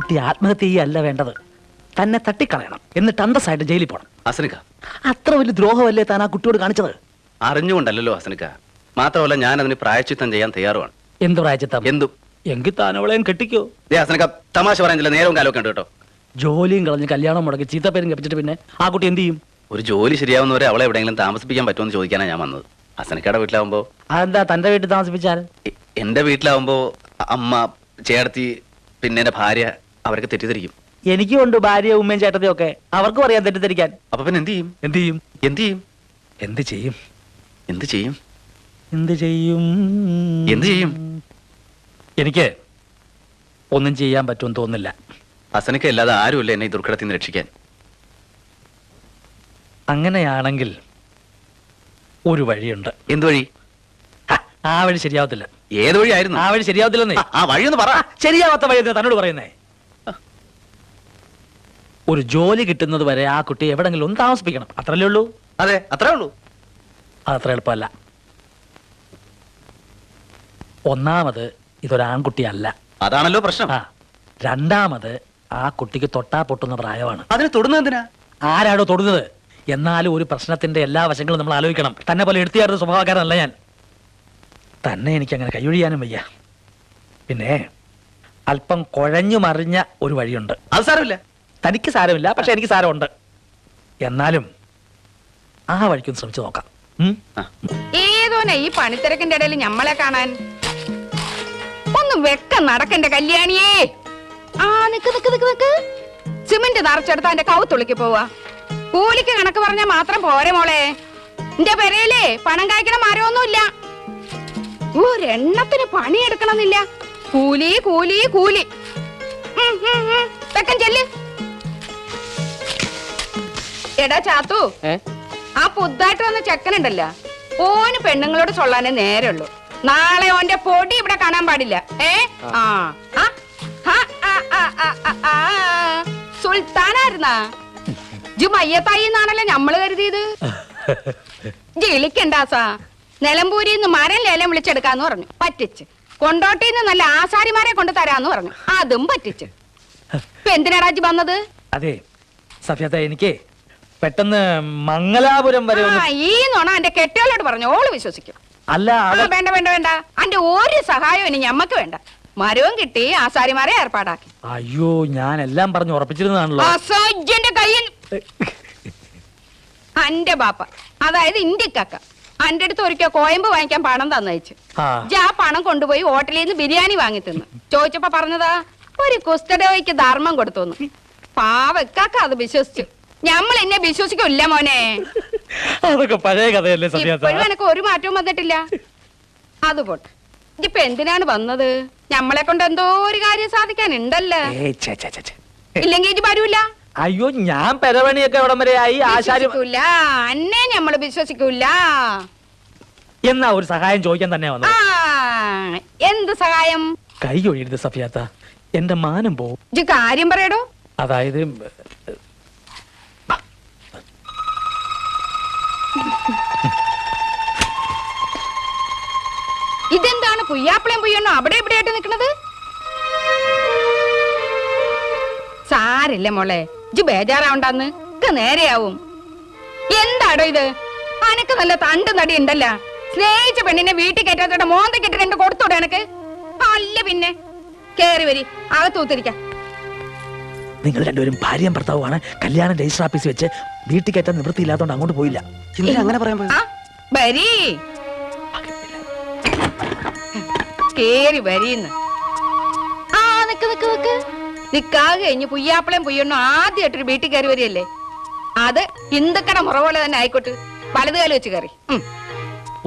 കുട്ടി ആത്മഹത്യ ചെയ്യല്ല വേണ്ടത്, തന്നെ തട്ടിക്കളയണം, എന്നിട്ട് അന്തസ്സായിട്ട് ജയിലിൽ പോകണം. ഹസനിക്ക, അത്ര വലിയ ദ്രോഹമല്ലേ താൻ ആ കുട്ടിയോട് കാണിച്ചത്? അറിഞ്ഞുകൊണ്ടല്ലോ ഹസനിക്ക. മാത്രമല്ല ഞാൻ അതിന് പ്രായശ്ചിത്തം ചെയ്യാൻ തയ്യാറുമാണ്. എന്ത് പ്രായച്ചിത്തം? എന്തും. എങ്കിൽ താൻ അവളെ കെട്ടിക്കോ. ഹസനിക്ക, തമാശ പറയാൻ നേരവും കാലമൊക്കെ ഉണ്ട് കേട്ടോ. ജോലിയും കളഞ്ഞ് കല്യാണം മുടക്കി ചീത്തപ്പേരും കപ്പിച്ചിട്ട് പിന്നെ ആ കുട്ടി എന്ത് ചെയ്യും? ഒരു ജോലി ശരിയാവുന്നവരെ അവളെ എവിടെയെങ്കിലും താമസിപ്പിക്കാൻ പറ്റുമെന്ന് ചോദിക്കാനാണ് ഞാൻ വന്നത്. ഹസനിക്കയുടെ വീട്ടിലാവുമ്പോ. അതെന്താ തന്റെ വീട്ടിൽ താമസിപ്പിച്ചാൽ? എന്റെ വീട്ടിലാവുമ്പോ അമ്മ, ചേട്ടത്തി, പിന്നെ എന്റെ ഭാര്യ അവരൊക്കെ തെറ്റിദ്ധരിക്കും. എനിക്കും ഉണ്ട് ഭാര്യ, ഉമ്മയും ചേട്ടത്തിയും ഒക്കെ. അവർക്കും അറിയാൻ തെറ്റിദ്ധരിക്കാൻ. അപ്പൊ പിന്നെ എന്ത് ചെയ്യും? എന്ത് ചെയ്യും? എന്ത് ചെയ്യും? എന്ത് ചെയ്യും? എന്ത് ചെയ്യും? എന്ത് ചെയ്യും? എന്ത് ചെയ്യും? എനിക്ക് ഒന്നും ചെയ്യാൻ പറ്റുമെന്ന് തോന്നുന്നില്ല. ഹസനിക്ക അല്ലാതെ ആരുമില്ല എന്നെ ഈ ദുർഘടത്തിൽ നിന്ന് രക്ഷിക്കാൻ. അങ്ങനെയാണെങ്കിൽ ഒരു വഴിയുണ്ട്. എന്ത് വഴി? ആ വഴി ശരിയാവത്തില്ല. ഏത് വഴിയായിരുന്നു? ആ വഴി ശരിയാവത്തില്ലെന്നേ. ആ വഴിയൊന്ന് പറ. ശരിയാവാത്ത വഴി തന്നോട് പറയുന്നേ. ഒരു ജോലി കിട്ടുന്നത് വരെ ആ കുട്ടി എവിടെങ്കിലും ഒന്ന് താമസിപ്പിക്കണം, അത്രല്ലേ ഉള്ളൂ. അതെ, അത്രേ ഉള്ളൂ. അതത്ര എളുപ്പമല്ല. ഒന്നാമത് ഇതൊരാൺകുട്ടിയല്ല, അതാണല്ലോ പ്രശ്നം. രണ്ടാമത് ആ കുട്ടിക്ക് തൊട്ടാ പൊട്ടുന്ന പ്രായമാണ്. അതിന് തൊടുന്നത് എന്തിനാ? ആരാടോ തൊടുന്നത്? എന്നാലും ഒരു പ്രശ്നത്തിന്റെ എല്ലാ വശങ്ങളും നമ്മൾ ആലോചിക്കണം. തന്നെ പോലെ എടുത്തിയാറുന്ന സ്വഭാവക്കാരനല്ല ഞാൻ. തന്നെ എനിക്ക് അങ്ങനെ കൈയൊഴിയാനും വയ്യ. പിന്നെ അല്പം കുഴഞ്ഞു മറിഞ്ഞ ഒരു വഴിയുണ്ട്. അത് സാരമില്ല. തനിക്ക് സാരമില്ല, പക്ഷെ എനിക്ക് സാരമുണ്ട്. എന്നാലും ആ വഴിക്കൊന്ന് ശ്രമിച്ചു നോക്കാം. ഏതോനെ ഈ പണിത്തിരക്കിന്റെ ഇടയിൽ ഞമ്മളെ കാണാൻ ഒന്ന് വെക്ക നടക്കണ്ട കല്യാണിയേ. ആ നിക്ക് നിക്ക് നിക്ക് നിക്ക്, സിമന്റ് നിറച്ചെടുത്ത എന്റെ കൗത്തുള്ളിക്ക് പോവാ. കൂലിക്ക് കണക്ക് പറഞ്ഞാൽ മാത്രം പോരെ മോളെ. എന്റെ പെരയിലേ പണം കായ്ക്കണ മരമൊന്നുമില്ല. ഒരെണ്ണത്തിന് പണിയെടുക്കണമെന്നില്ല. കൂലി കൂലി കൂലി. തെക്കൻ ചെല്ല്. എടാ ചാത്തു, ആ പുതുതായിട്ട് വന്ന ചെക്കനുണ്ടല്ല, ഓന് പെണ്ണുങ്ങളോട് ചൊല്ലാനേ നേരമുള്ളൂ. നാളെ ഓന്റെ പൊടി ഇവിടെ കാണാൻ പാടില്ല. സുൽത്താനായിരുന്നാ ജു മയ്യത്തായി എന്നാണല്ലോ ഞമ്മള് കരുതിയത്. ജിളിക്കണ്ടാസാ. നിലമ്പൂരിന്ന് മരം ലേലം വിളിച്ചെടുക്കാന്ന് പറഞ്ഞു, പറ്റിച്ച്. കൊണ്ടോട്ടിന്ന് നല്ല ആശാരിമാരെ കൊണ്ട് തരാന്ന് പറഞ്ഞു, അതും പറ്റിച്ച്. ഇപ്പൊ എന്തിനാ ജി വന്നത്? അതെ സഫിയത്ത, എനിക്ക് പെട്ടെന്ന് മംഗലാപുരം വരെ ഈ നോണ എന്റെ കെട്ടിയോളോട് പറഞ്ഞു, ഓള് വിശ്വസിക്കും. അല്ല വേണ്ട വേണ്ട വേണ്ട, അന്റെ ഒരു സഹായം ഇനി ഞമ്മക്ക് വേണ്ട. മരവും കിട്ടി, ആശാരിമാരെ ഏർപ്പാടാക്കി. അയ്യോ, ഞാൻ എല്ലാം പറഞ്ഞു ഉറപ്പിച്ചിരുന്നതാണല്ലോ. അസോജ്യന്റെ കയ്യിൽ അന്റെ ബാപ്പ, അതായത് ഇന്ത്യക്കാക്ക, അന്റെ അടുത്ത് ഒരിക്കൽ കോയമ്പ് വാങ്ങിക്കാൻ പണം തന്നയച്ചു. ആ പണം കൊണ്ടുപോയി ഹോട്ടലിൽ നിന്ന് ബിരിയാണി വാങ്ങി തിന്നു. ചോദിച്ചപ്പോ പറഞ്ഞതാ ഒരു കുസ്തഡോയ്ക്ക് ധർമ്മം കൊടുത്തു. പാവക്കാക്ക അത് വിശ്വസിച്ചു. ഞമ്മൾ എന്നെ വിശ്വസിക്കില്ല മോനെ. അതൊക്കെ പഴയ കഥയല്ലേ സഫിയത്ത? ഇപ്പോഴും എനക്ക് ഒരു മാറ്റവും വന്നിട്ടില്ല. അതുപോട്ടെ, ഇപ്പൊ എന്തിനാണ് വന്നത്? ഞമ്മളെ കൊണ്ട് എന്തോ ഒരു കാര്യം സാധിക്കാനുണ്ടല്ലോ. ഇല്ലെങ്കിൽ ഇത് വരൂല. അയ്യോ, ഞാൻ പെരവണിയൊക്കെ എവിടം വരെ ആയി. ആശാരിക്കൂല, അന്നെ ഞമ്മള് വിശ്വസിക്കൂല. എന്നാ ഒരു സഹായം ചോദിക്കാൻ തന്നെ വന്നു. എന്ത് സഹായം? കൈ ഒഴിയരുത് സഫിയത്ത, എന്റെ മാനം പോവും. കാര്യം പറയടോ. അതായത് ഇതെന്താണ് പുയ്യാപ്പിളയും പുയ്യണ്ണോ അവിടെ ഇവിടെ ആയിട്ട് നിക്കണത്? സാരില്ല മോളെ, ഇജ്ജ് ബേജാറാവണ്ടെന്ന്, നേരെയാവും. എന്താടോ ഇത്? അനക്ക് നല്ല തണ്ട് നടി ഉണ്ടല്ല. സ്നേഹിച്ച പെണ്ണിനെ വീട്ടിൽ കയറ്റാത്തോടെ മോന്ത കെട്ടി രണ്ട് കൊടുത്തോടെ എനക്ക്. അല്ല പിന്നെ കേറി വരി, അകത്തൂത്തിരിക്ക. നിങ്ങൾ രണ്ടുപേരും ഭാര്യയും ഭർത്താവുമാണ്. കല്യാണം രജിസ്റ്റർ ഓഫീസിൽ വെച്ച് വീട്ടിൽ കയറ്റാൻ നിവൃത്തിയില്ലാത്തോണ്ട് അങ്ങോട്ട് പോയില്ല. അങ്ങനെ പറയാൻ വരി, കേറി വരീന്ന്. ആ നിക്ക് നിക്ക് നിക്ക്, നിക്കാതെ കഴിഞ്ഞ് പുയ്യാപ്പിളയും പുയ്യണ്ണും ആദ്യമായിട്ടൊരു വീട്ടിൽ കയറി വരികയല്ലേ. അത് ഹിന്ദുക്കട മുറ പോലെ തന്നെ ആയിക്കോട്ടെ. വലതുകാല് വെച്ച് കയറി.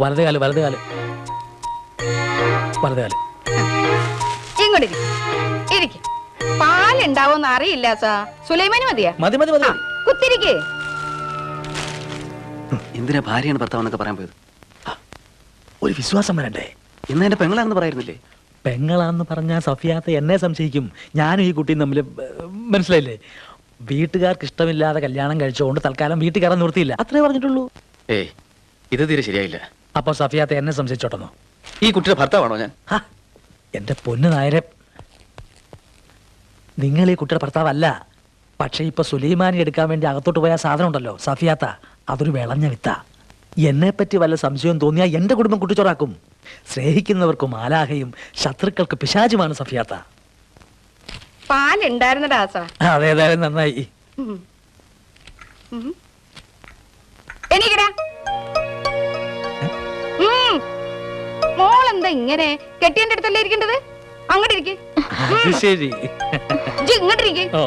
വലതുകാല് വലതുകാല് വലതുകാല്. ഇങ്ങോട്ട് ഇരിക്ക. പാലുണ്ടാവോന്ന് അറിയില്ല സാ. സുലൈമാനി മതിയാ? മതി മതി മതി. കുത്തിരിക്കേ. എന്തിനാ ഭാര്യയാണ് ഭർത്താവെന്നൊക്കെ പറയാൻ പോയത്? ഒരു വിശ്വാസം വരണ്ടേ? ഇന്ന് എന്റെ പെങ്ങളാണെന്ന് പറയുന്നില്ലേ? പെങ്ങളാന്ന് പറഞ്ഞാൽ സഫിയാത്ത എന്നെ സംശയിക്കും. ഞാനും ഈ കുട്ടിയും തമ്മിൽ, മനസ്സിലായില്ലേ? വീട്ടുകാർക്ക് ഇഷ്ടമില്ലാതെ കല്യാണം കഴിച്ചുകൊണ്ട് തൽക്കാലം വീട്ടിൽ കയറാൻ നിർത്തിയില്ല, അത്രേ പറഞ്ഞിട്ടുള്ളൂ. ഏയ്, ഇത് തീരെ ശരിയായില്ല. അപ്പൊ സഫിയാത്ത എന്നെ സംശയിച്ചോട്ടെന്നോ? ഈ കുട്ടിയുടെ ഭർത്താവാണോ ഞാൻ? എന്റെ പൊന്നു നായരെ, നിങ്ങൾ ഈ കുട്ടിയുടെ ഭർത്താവല്ല. പക്ഷെ ഇപ്പൊ സുലൈമാനി എടുക്കാൻ വേണ്ടി അകത്തോട്ട് പോയ ആ സാധനം ഉണ്ടല്ലോ സഫിയാത്ത, അതൊരു വിളഞ്ഞ വിത്ത. എന്നെ പറ്റി വല്ല സംശയം തോന്നിയാൽ എന്റെ കുടുംബം കുട്ടിച്ചോറാക്കും. സ്നേഹിക്കുന്നവർക്ക് മാലാഹയും ശത്രുക്കൾക്ക് പിശാചുമാണ് സഫിയാത്ത. പാലുണ്ടായിരുന്നടാ ആസ. അതേതായാലും നന്നായി. എനിക്കടാ മോളെന്താ ഇങ്ങനെ കെട്ടിയന്റെ അടുത്തല്ലേ ഇരിക്കേണ്ടത്? അങ്ങോട്ട് ഇരിക്ക്. അത് ശരി. ഇങ്ങോട്ടിരിക്കെ. ഓ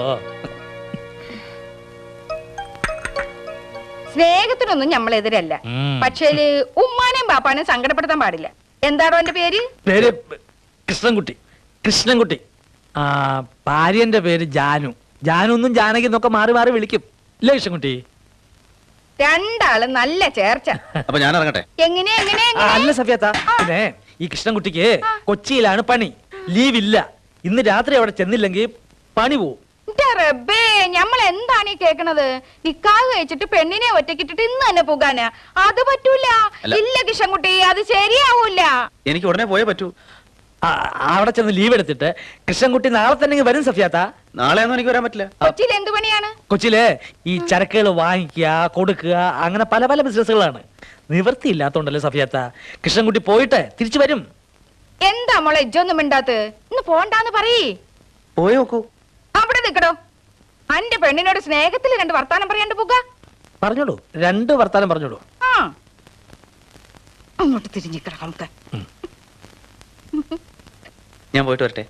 സ്നേഹത്തിനൊന്നും നമ്മളെതിരല്ല. പക്ഷേ ഉമ്മാനെയും ബാപ്പാനെയും സങ്കടപ്പെടുത്താൻ പാടില്ല. എന്താണോ എന്റെ പേര്? പേര് കൃഷ്ണൻകുട്ടി. കൃഷ്ണൻകുട്ടി. ആ ഭാര്യന്റെ പേര് ജാനു. ജാനു എന്നും ജാനകി എന്നൊക്കെ മാറി മാറി വിളിക്കും. ഇല്ല കൃഷ്ണൻകുട്ടി? രണ്ടാള് നല്ല ചേർച്ച. അപ്പൊ ഞാൻ ഇറങ്ങട്ടെ. എങ്ങനെ എങ്ങനെ ആ, അല്ല സഫിയാത്ത, പിന്നെ ഈ കൃഷ്ണൻകുട്ടിക്ക് കൊച്ചിയിലാണ് പണി. ലീവില്ല. ഇന്ന് രാത്രി അവിടെ ചെന്നില്ലെങ്കിൽ പണി പോവും. റബ്ബേ, ഞമ്മൾ എന്താണ് ഈ കേക്കണത്? നിക്കാഹ് കഴിച്ചിട്ട് പെണ്ണിനെ ഒറ്റക്കിട്ടിട്ട് ഇന്ന് തന്നെ പോകാനാ? അത് പറ്റൂല. ഇല്ല കൃഷ്ണൻകുട്ടി, അത് ശരിയാവൂല. എനിക്ക് ഉടനെ പോയേ പറ്റൂ. ആ, അവിടെ ചെന്ന് ലീവ് എടുത്തിട്ട് കൃഷ്ണൻകുട്ടി നാളെ തന്നെ ഇങ്ങ് വരും സഫിയാത്ത. നാളെയൊന്നും എനിക്ക് വരാൻ പറ്റില്ല. കൊച്ചിയിൽ എന്ത് പണിയാണ്? കൊച്ചിയില് ഈ ചരക്കുകൾ വാങ്ങിക്കുക, കൊടുക്കുക, അങ്ങനെ പല പല ബിസിനസ്സുകളാണ്. നിവൃത്തിയില്ലാത്തോണ്ടല്ലേ സഫിയാത്ത. കൃഷ്ണൻകുട്ടി പോയിട്ട് തിരിച്ചു വരും. എന്താ മോളെ ഇജ്ജൊന്നും മിണ്ടാത്ത്? ഇന്ന് പോണ്ടാന്ന് പറയ്. പോയി നോക്കൂ. അവിടെ നിക്കടോ. അന്റെ പെണ്ണിനോട് സ്നേഹത്തിൽ രണ്ട് വർത്താനം പറയാണ്ട് പോക. പറഞ്ഞോളൂ, രണ്ട് വർത്താനം പറഞ്ഞോളൂ. ആ, അങ്ങോട്ട് തിരിഞ്ഞിക്കട നമുക്ക്. ഞാൻ പോയിട്ട് വരട്ടെ.